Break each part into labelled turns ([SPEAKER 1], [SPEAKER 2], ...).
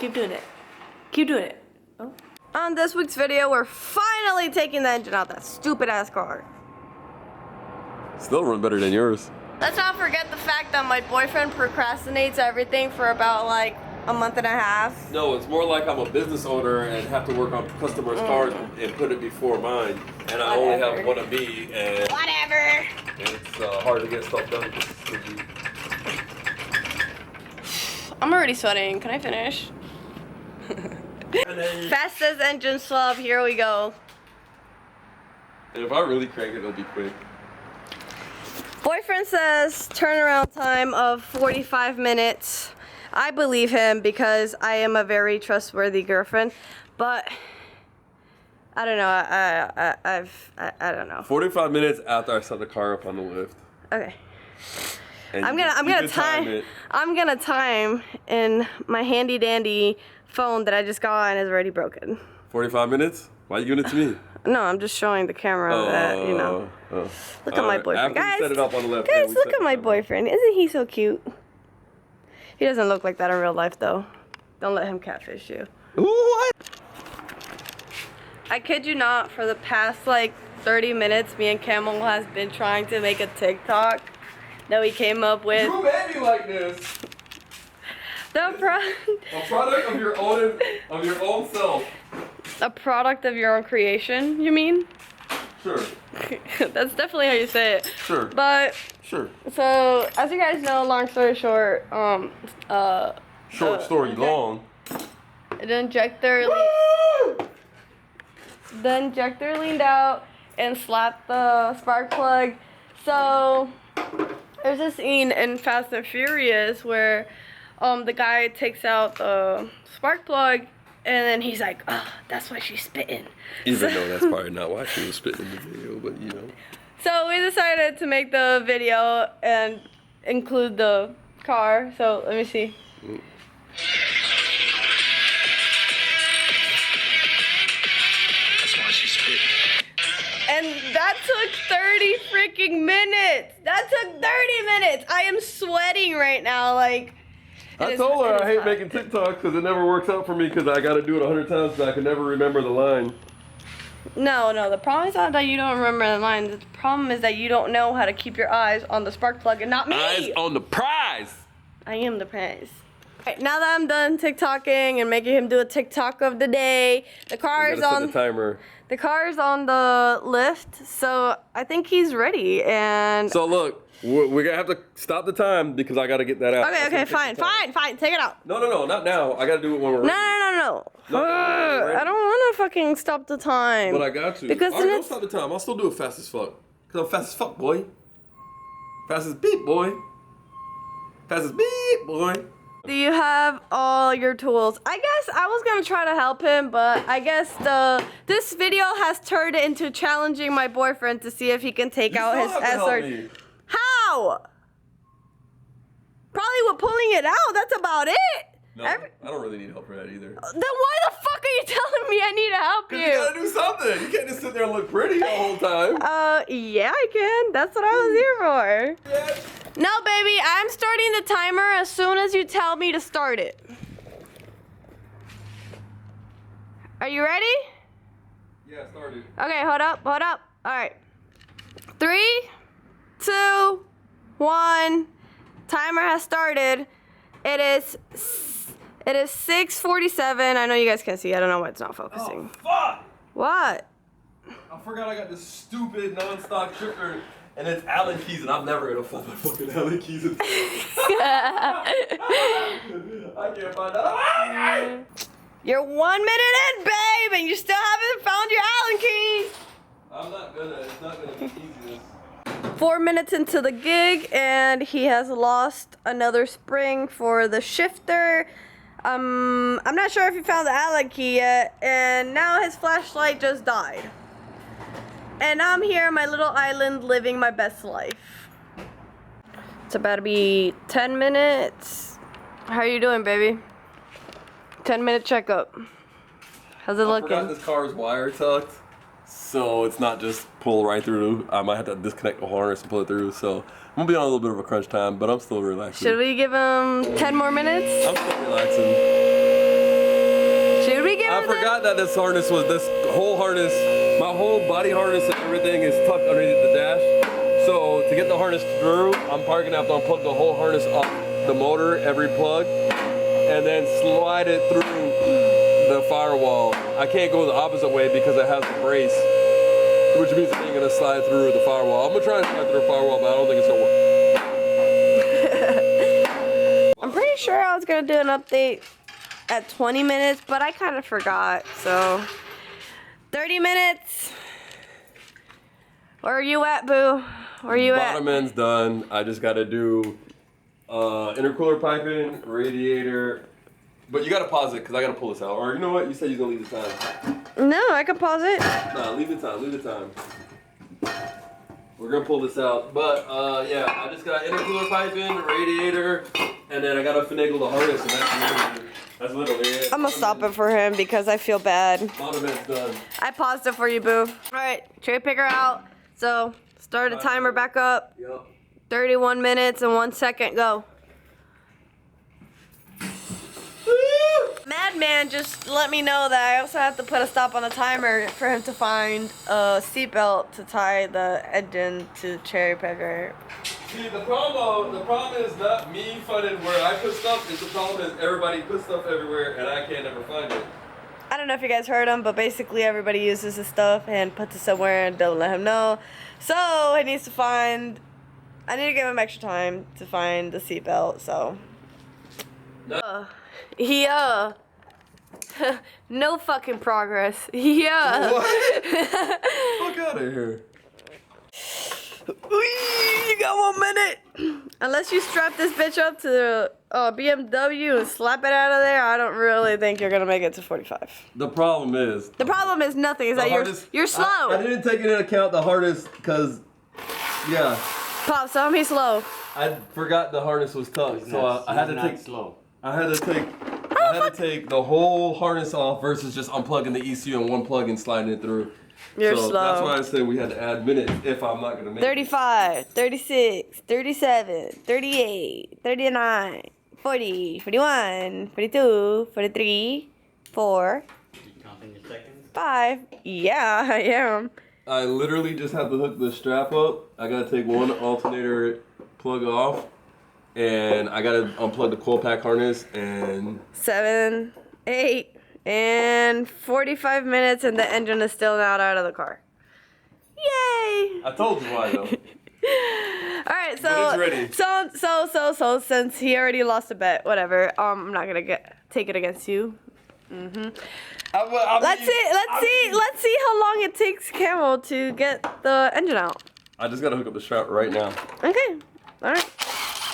[SPEAKER 1] Keep doing it. Keep doing it. Oh. On this week's video, we're finally taking the engine out that stupid ass car.
[SPEAKER 2] Still run better than yours.
[SPEAKER 1] Let's not forget the fact that my boyfriend procrastinates everything for about like a month and a half.
[SPEAKER 2] No, it's more like I'm a business owner and have to work on customers' cars and put it before mine. And I only have one of me, and
[SPEAKER 1] whatever.
[SPEAKER 2] It's hard to get stuff done.
[SPEAKER 1] I'm already sweating. Can I finish? Fastest engine slub. Here we go.
[SPEAKER 2] And if I really crank it, it'll be quick.
[SPEAKER 1] Boyfriend says turnaround time of 45 minutes. I believe him because I am a very trustworthy girlfriend, but I don't know. I don't know.
[SPEAKER 2] 45 minutes after I set the car up on the lift.
[SPEAKER 1] Okay.
[SPEAKER 2] And
[SPEAKER 1] I'm gonna time in my handy dandy phone that I just got and is already broken.
[SPEAKER 2] 45 minutes? Why are you giving it to me?
[SPEAKER 1] No, I'm just showing the camera that, you know. Look at my boyfriend.
[SPEAKER 2] Guys, set it up on the left,
[SPEAKER 1] guys, look at my boyfriend. Isn't he so cute? He doesn't look like that in real life, though. Don't let him catfish you.
[SPEAKER 2] What?
[SPEAKER 1] I kid you not, for the past, like, 30 minutes, me and Camel has been trying to make a TikTok that we came up with.
[SPEAKER 2] You made me like this. A product of your own self.
[SPEAKER 1] A product of your own creation, you mean?
[SPEAKER 2] Sure.
[SPEAKER 1] That's definitely how you say it.
[SPEAKER 2] Sure.
[SPEAKER 1] But
[SPEAKER 2] sure.
[SPEAKER 1] So as you guys know, long story short,
[SPEAKER 2] short story long.
[SPEAKER 1] The injector leaned out and slapped the spark plug. So there's a scene in Fast and Furious where the guy takes out the spark plug. And then he's like, oh, that's why she's spitting.
[SPEAKER 2] Even though that's probably not why she was spitting in the video, but you know. So
[SPEAKER 1] we decided to make the video and include the car. So let me see.
[SPEAKER 3] That's why she's spitting.
[SPEAKER 1] And that took 30 freaking minutes. That took 30 minutes. I am sweating right now, like.
[SPEAKER 2] I told her I hate making TikToks because it never works out for me because I got to do it 100 times so I can never remember the line.
[SPEAKER 1] No, the problem is not that you don't remember the line. The problem is that you don't know how to keep your eyes on the spark plug and not me.
[SPEAKER 2] Eyes on the prize.
[SPEAKER 1] I am the prize. Alright, now that I'm done TikToking and making him do a TikTok of the day, the car is on
[SPEAKER 2] the timer.
[SPEAKER 1] The car is on the lift, so I think he's ready. And
[SPEAKER 2] so look. We're gonna have to stop the time because I gotta get that out.
[SPEAKER 1] Okay, fine. Take it out.
[SPEAKER 2] No, not now. I gotta do it when we're ready.
[SPEAKER 1] No. I don't wanna fucking stop the time.
[SPEAKER 2] But I got to.
[SPEAKER 1] Because
[SPEAKER 2] then don't stop the time. I'll still do it fast as fuck. Cause I'm fast as fuck, boy. Fast as beep, boy. Fast as beep, boy.
[SPEAKER 1] Do you have all your tools? I guess I was gonna try to help him, but I guess this video has turned into challenging my boyfriend to see if he can take out his SR20. How? Probably with pulling it out. That's about it.
[SPEAKER 2] No, I don't really need help for that either.
[SPEAKER 1] Then why the fuck are you telling me I need to help you?
[SPEAKER 2] You gotta do something. You can't just sit there and look pretty the whole time.
[SPEAKER 1] Yeah, I can. That's what I was here for.
[SPEAKER 2] Yeah.
[SPEAKER 1] No, baby, I'm starting the timer as soon as you tell me to start it. Are you ready?
[SPEAKER 2] Yeah, started.
[SPEAKER 1] Okay, hold up. All right. 3, 2, 1. Timer has started. It is 6:47. I know you guys can't see. I don't know why it's not focusing.
[SPEAKER 2] Oh, fuck!
[SPEAKER 1] What?
[SPEAKER 2] I forgot I got this stupid non-stock trigger, and it's Allen keys, and I'm never gonna find my fucking Allen keys. I can't find that.
[SPEAKER 1] You're 1 minute in, babe, and you still haven't found your Allen keys.
[SPEAKER 2] I'm not gonna. It's not gonna be easy.
[SPEAKER 1] 4 minutes into the gig, and he has lost another spring for the shifter. I'm not sure if he found the Allen key yet, and now his flashlight just died. And I'm here on my little island living my best life. It's about to be 10 minutes. How are you doing, baby? 10-minute checkup. How's it looking?
[SPEAKER 2] I forgot this car is wire tucked. So it's not just pull right through. I might have to disconnect the harness and pull it through. So I'm gonna be on a little bit of a crunch time, but I'm still relaxing.
[SPEAKER 1] Should we give him 10 more minutes?
[SPEAKER 2] I'm still relaxing. I forgot that this whole harness, my whole body harness and everything is tucked underneath the dash. So to get the harness through, I'm probably gonna have to unplug the whole harness off the motor, every plug, and then slide it through the firewall. I can't go the opposite way because it has a brace, which means it ain't gonna slide through the firewall. I'm gonna try and slide through the firewall, but I don't think it's gonna work.
[SPEAKER 1] I'm pretty sure I was gonna do an update at 20 minutes, but I kind of forgot. So 30 minutes. Where are you at, boo? Where are you at?
[SPEAKER 2] Bottom end's done. I just gotta do intercooler piping, radiator. But you gotta pause it because I gotta pull this out. Or you know what? You said you're gonna leave the time.
[SPEAKER 1] No, I can pause it.
[SPEAKER 2] Nah, leave the time. Leave the time. We're gonna pull this out, but yeah, I just got intercooler piping, radiator, and then I gotta finagle the harness, and that's literally it.
[SPEAKER 1] I'm gonna stop it for him because I feel bad.
[SPEAKER 2] Bottom end's done.
[SPEAKER 1] I paused it for you, boo. All right, cherry picker out. So start the timer back up.
[SPEAKER 2] Yep.
[SPEAKER 1] 31 minutes and 1 second. Go. Madman just let me know that I also have to put a stop on the timer for him to find a seatbelt to tie the engine to the cherry picker.
[SPEAKER 2] See, the problem is not me finding where I put stuff. It's the problem is everybody puts stuff everywhere and I can't ever find it.
[SPEAKER 1] I don't know if you guys heard him, but basically everybody uses his stuff and puts it somewhere and don't let him know. So he needs to find. I need to give him extra time to find the seatbelt. So. No fucking progress. Yeah.
[SPEAKER 2] What? Fuck out of here.
[SPEAKER 1] You got 1 minute. Unless you strap this bitch up to the BMW and slap it out of there, I don't really think you're gonna make it to 45.
[SPEAKER 2] The problem is.
[SPEAKER 1] The problem is nothing. Is that you're slow.
[SPEAKER 2] I didn't take into account the harness because, yeah.
[SPEAKER 1] Pops, tell him he's slow.
[SPEAKER 2] I forgot the harness was tucked, so I had to take
[SPEAKER 4] slow.
[SPEAKER 2] I had to take the whole harness off versus just unplugging the ECU in one plug and sliding it through.
[SPEAKER 1] You're
[SPEAKER 2] so
[SPEAKER 1] slow.
[SPEAKER 2] That's why I said we had to add minutes if I'm not gonna make
[SPEAKER 1] 35, 36, 37, 38, 39, 40, 41, 42, 43, 4.
[SPEAKER 4] You counting your seconds?
[SPEAKER 1] 5. Yeah, I am.
[SPEAKER 2] I literally just have to hook the strap up. I gotta take one alternator plug off, and I gotta unplug the coil pack harness and
[SPEAKER 1] 7, 8, and 45 minutes, and the engine is still not out of the car. Yay!
[SPEAKER 2] I told you why though.
[SPEAKER 1] All right, so
[SPEAKER 2] But it's ready.
[SPEAKER 1] so since he already lost a bet, whatever. I'm not gonna take it against you.
[SPEAKER 2] Let's
[SPEAKER 1] Let's see how long it takes Camel to get the engine out.
[SPEAKER 2] I just gotta hook up the strap right now,
[SPEAKER 1] Okay, all right.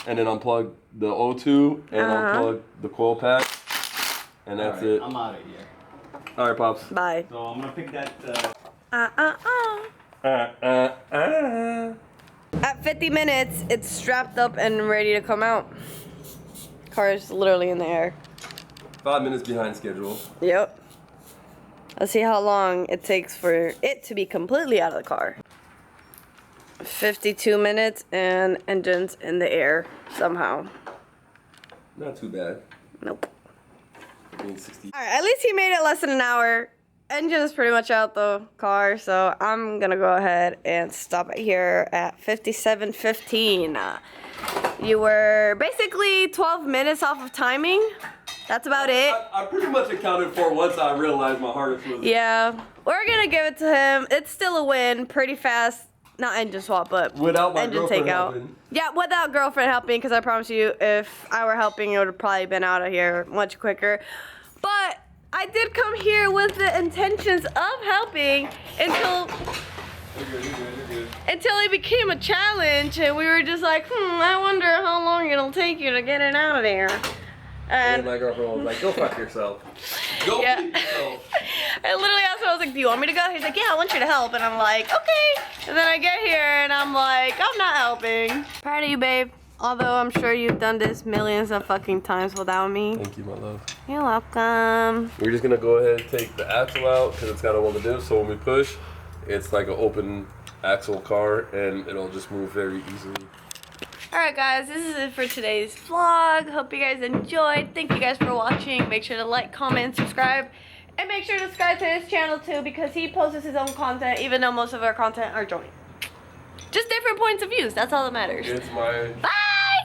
[SPEAKER 2] and then unplug the O2 and unplug the coil pack, and that's it.
[SPEAKER 4] I'm out of here.
[SPEAKER 2] All right, pops.
[SPEAKER 1] Bye.
[SPEAKER 4] So I'm gonna pick that.
[SPEAKER 1] At 50 minutes, it's strapped up and ready to come out. Car is literally in the air.
[SPEAKER 2] 5 minutes behind schedule.
[SPEAKER 1] Yep. Let's see how long it takes for it to be completely out of the car. 52 minutes and engine's in the air somehow.
[SPEAKER 2] Not too bad.
[SPEAKER 1] Nope.
[SPEAKER 2] I mean, 60.
[SPEAKER 1] Alright, at least he made it less than an hour. Engine is pretty much out the car, so I'm gonna go ahead and stop it here at 57:15. You were basically 12 minutes off of timing. That's about it.
[SPEAKER 2] I pretty much accounted for once I realized my harness was.
[SPEAKER 1] Yeah, we're gonna give it to him. It's still a win, pretty fast. Not engine swap, but
[SPEAKER 2] Without my
[SPEAKER 1] engine
[SPEAKER 2] girlfriend
[SPEAKER 1] takeout.
[SPEAKER 2] helping.
[SPEAKER 1] Yeah, without girlfriend helping, because I promise you, if I were helping, it would have probably been out of here much quicker. But I did come here with the intentions of helping until
[SPEAKER 2] You're good.
[SPEAKER 1] until it became a challenge, and we were just like, I wonder how long it'll take you to get it out of there.
[SPEAKER 2] And
[SPEAKER 1] And
[SPEAKER 2] my girlfriend was like, go fuck yourself. Go
[SPEAKER 1] Yeah.
[SPEAKER 2] fuck yourself.
[SPEAKER 1] I literally asked him, I was like, do you want me to go? He's like, yeah, I want you to help. And I'm like, okay. And then I get here and I'm like, I'm not helping. Proud of you, babe. Although I'm sure you've done this millions of fucking times without me.
[SPEAKER 2] Thank you, my love.
[SPEAKER 1] You're welcome.
[SPEAKER 2] We're just gonna go ahead and take the axle out because it's got a little diff. So when we push, it's like an open axle car and it'll just move very easily.
[SPEAKER 1] Alright guys, this is it for today's vlog. Hope you guys enjoyed. Thank you guys for watching. Make sure to like, comment, subscribe. And make sure to subscribe to his channel too, because he posts his own content, even though most of our content are joint. Just different points of views. That's all that matters.
[SPEAKER 2] It's my
[SPEAKER 1] Bye!